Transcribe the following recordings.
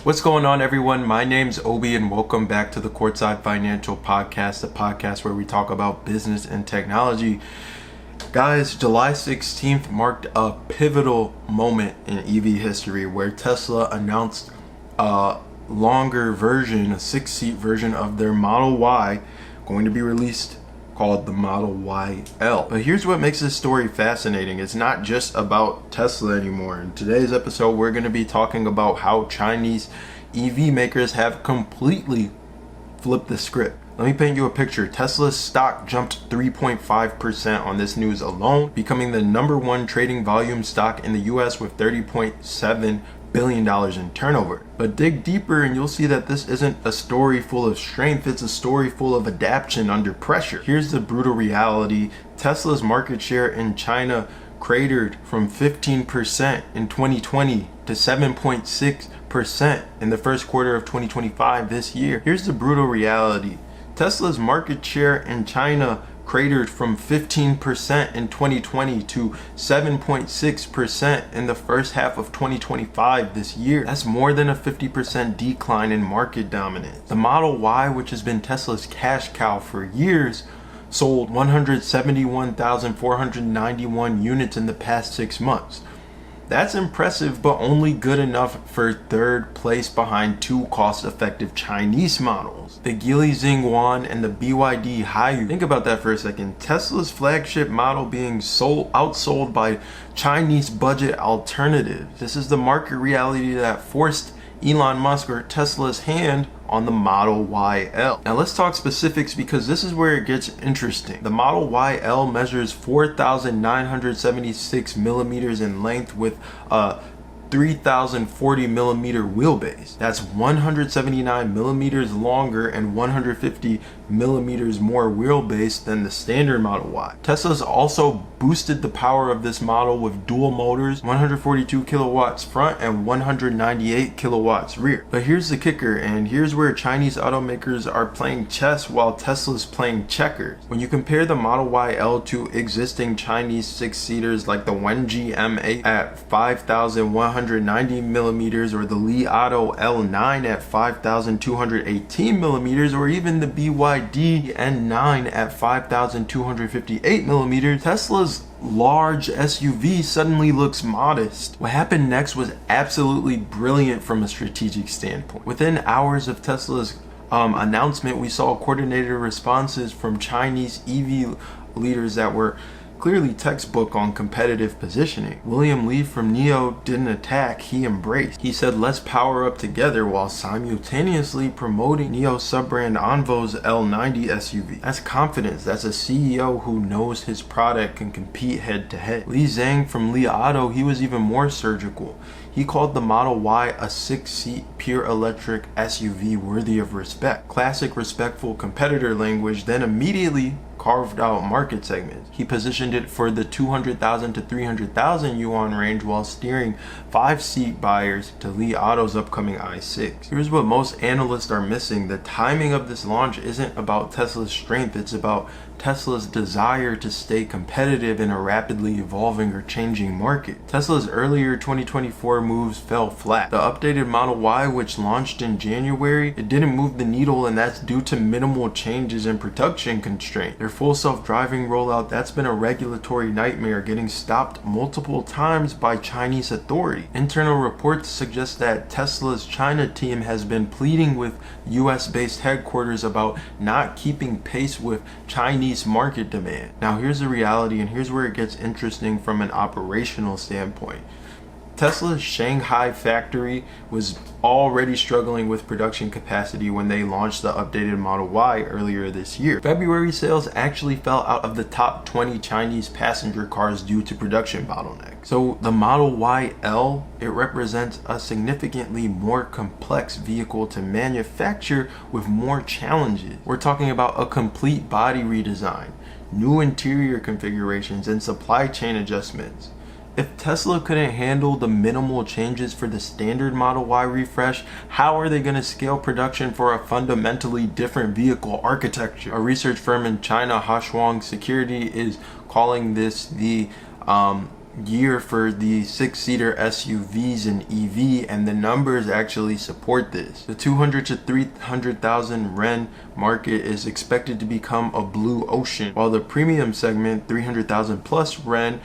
What's going on, everyone? My name's Obi and welcome back to the Courtside Financial Podcast, a podcast where we talk about business and technology. Guys, July 16th marked a pivotal moment in EV history where Tesla announced a longer version, a 6-seat version of their Model Y going to be released, called the Model YL. But here's what makes this story fascinating. It's not just about Tesla anymore. In today's episode, we're going to be talking about how Chinese EV makers have completely flipped the script. Let me paint you a picture. Tesla's stock jumped 3.5% on this news alone, becoming the number one trading volume stock in the US with $30.7 billion in turnover. But dig deeper and you'll see that this isn't a story full of strength, it's a story full of adaptation under pressure. Here's the brutal reality. Tesla's market share in China cratered from 15% in 2020 to 7.6% in the first quarter of 2025 this year. Here's the brutal reality. Tesla's market share in China cratered from 15% in 2020 to 7.6% in the first half of 2025 this year. That's more than a 50% decline in market dominance. The Model Y, which has been Tesla's cash cow for years, sold 171,491 units in the past 6 months. That's impressive, but only good enough for third place behind two cost-effective Chinese models, the Geely Yuan and the BYD Haiyu. Think about that for a second. Tesla's flagship model being outsold by Chinese budget alternatives. This is the market reality that forced Elon Musk or Tesla's hand on the Model YL. Now let's talk specifics because this is where it gets interesting. The Model YL measures 4,976 millimeters in length with a 3,040 millimeter wheelbase. That's 179 millimeters longer and 150 millimeters more wheelbase than the standard Model Y. Tesla's also boosted the power of this model with dual motors, 142 kilowatts front and 198 kilowatts rear. But here's the kicker, and here's where Chinese automakers are playing chess while Tesla's playing checkers. When you compare the Model YL to existing Chinese 6-seaters like the Wenji M8 at 5,190 millimeters or the Li Auto L9 at 5,218 millimeters or even the BYD N9 at 5,258 millimeters, Tesla's large SUV suddenly looks modest. What happened next was absolutely brilliant from a strategic standpoint. Within hours of Tesla's announcement, we saw coordinated responses from Chinese EV leaders that were clearly textbook on competitive positioning. William Li from NIO didn't attack, he embraced. He said, let's power up together, while simultaneously promoting NIO sub-brand Onvo's L90 SUV. That's confidence. That's a CEO who knows his product can compete head to head. Li Zhang from Li Auto, he was even more surgical. He called the Model Y a 6-seat pure electric SUV worthy of respect. Classic respectful competitor language, then immediately carved out market segments. He positioned it for the 200,000 to 300,000 yuan range while steering 5-seat buyers to Li Auto's upcoming i6. Here's what most analysts are missing. The timing of this launch isn't about Tesla's strength, it's about Tesla's desire to stay competitive in a rapidly evolving or changing market. Tesla's earlier 2024 moves fell flat. The updated Model Y, which launched in January, it didn't move the needle, and that's due to minimal changes in production constraints. Their full self-driving rollout, that's been a regulatory nightmare, getting stopped multiple times by Chinese authorities. Internal reports suggest that Tesla's China team has been pleading with US-based headquarters about not keeping pace with Chinese market demand. Now here's the reality, and here's where it gets interesting from an operational standpoint. Tesla's Shanghai factory was already struggling with production capacity when they launched the updated Model Y earlier this year. February sales actually fell out of the top 20 Chinese passenger cars due to production bottlenecks. So the Model YL, it represents a significantly more complex vehicle to manufacture with more challenges. We're talking about a complete body redesign, new interior configurations, and supply chain adjustments. If Tesla couldn't handle the minimal changes for the standard Model Y refresh, how are they going to scale production for a fundamentally different vehicle architecture? A research firm in China, Huaxuang Security, is calling this the year for the 6-seater SUVs and EV, and the numbers actually support this. The 200 to 300,000 REN market is expected to become a blue ocean, while the premium segment, 300,000 plus REN,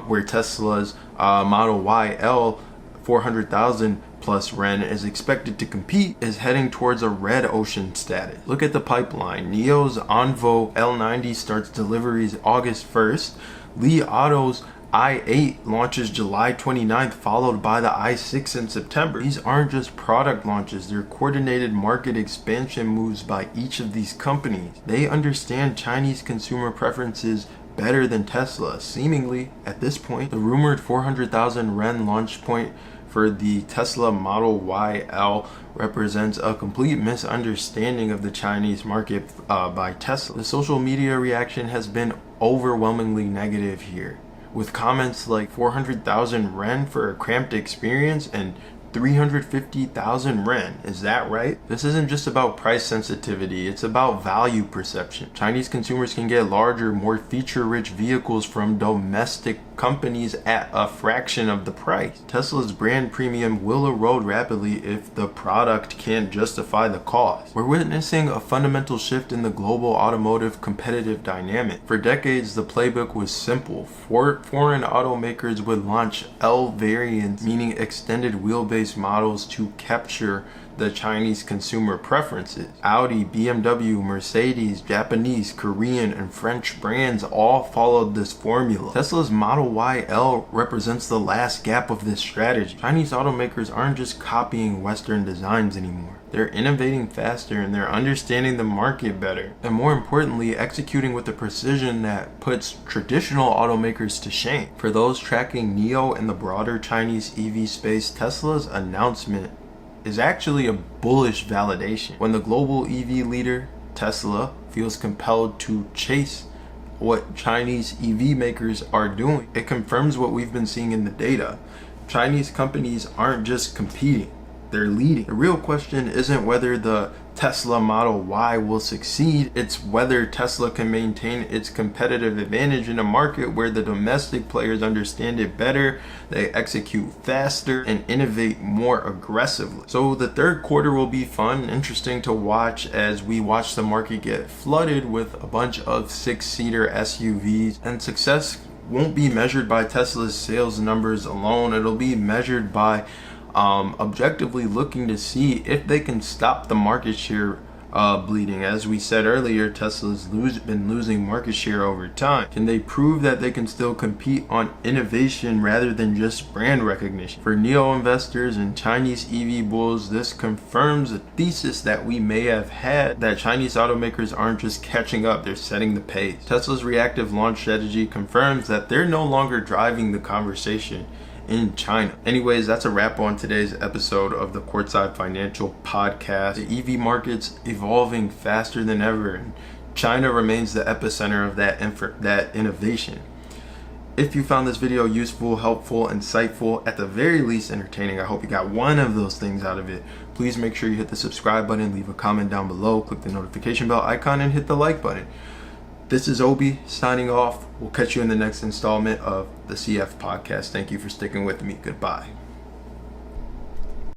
where Tesla's Model YL 400,000 plus REN is expected to compete, is heading towards a red ocean status. Look at the pipeline. NIO's Onvo L90 starts deliveries August 1st. Li Auto's i8 launches July 29th, followed by the i6 in September. These aren't just product launches, they're coordinated market expansion moves by each of these companies. They understand Chinese consumer preferences better than Tesla. Seemingly, at this point, the rumored 400,000 REN launch point for the Tesla Model YL represents a complete misunderstanding of the Chinese market by Tesla. The social media reaction has been overwhelmingly negative here, with comments like 400,000 REN for a cramped experience and 350,000 REN. Is that right? This isn't just about price sensitivity, it's about value perception. Chinese consumers can get larger, more feature-rich vehicles from domestic companies at a fraction of the price. Tesla's brand premium will erode rapidly if the product can't justify the cost. We're witnessing a fundamental shift in the global automotive competitive dynamic. For decades, the playbook was simple. Foreign automakers would launch L variants, meaning extended wheelbase models, to capture the Chinese consumer preferences. Audi, BMW, Mercedes, Japanese, Korean, and French brands all followed this formula. Tesla's Model YL represents the last gap of this strategy. Chinese automakers aren't just copying Western designs anymore. They're innovating faster and they're understanding the market better. And more importantly, executing with a precision that puts traditional automakers to shame. For those tracking NIO and the broader Chinese EV space, Tesla's announcement is actually a bullish validation. When the global EV leader, Tesla, feels compelled to chase what Chinese EV makers are doing, it confirms what we've been seeing in the data. Chinese companies aren't just competing, they're leading. The real question isn't whether the Tesla Model Y will succeed, it's whether Tesla can maintain its competitive advantage in a market where the domestic players understand it better, they execute faster, and innovate more aggressively. So the third quarter will be fun, interesting to watch as we watch the market get flooded with a bunch of 6-seater SUVs, and success won't be measured by Tesla's sales numbers alone. It'll be measured by objectively looking to see if they can stop the market share bleeding. As we said earlier, Tesla's been losing market share over time. Can they prove that they can still compete on innovation rather than just brand recognition? For NIO investors and Chinese EV bulls, this confirms a thesis that we may have had, that Chinese automakers aren't just catching up, they're setting the pace. Tesla's reactive launch strategy confirms that they're no longer driving the conversation in China. Anyways, that's a wrap on today's episode of the Courtside Financial Podcast. The EV market's evolving faster than ever, and China remains the epicenter of that innovation. If you found this video useful, helpful, insightful, at the very least entertaining, I hope you got one of those things out of it. Please make sure you hit the subscribe button, leave a comment down below, click the notification bell icon, and hit the like button. This is Obi signing off. We'll catch you in the next installment of the CF Podcast. Thank you for sticking with me. Goodbye.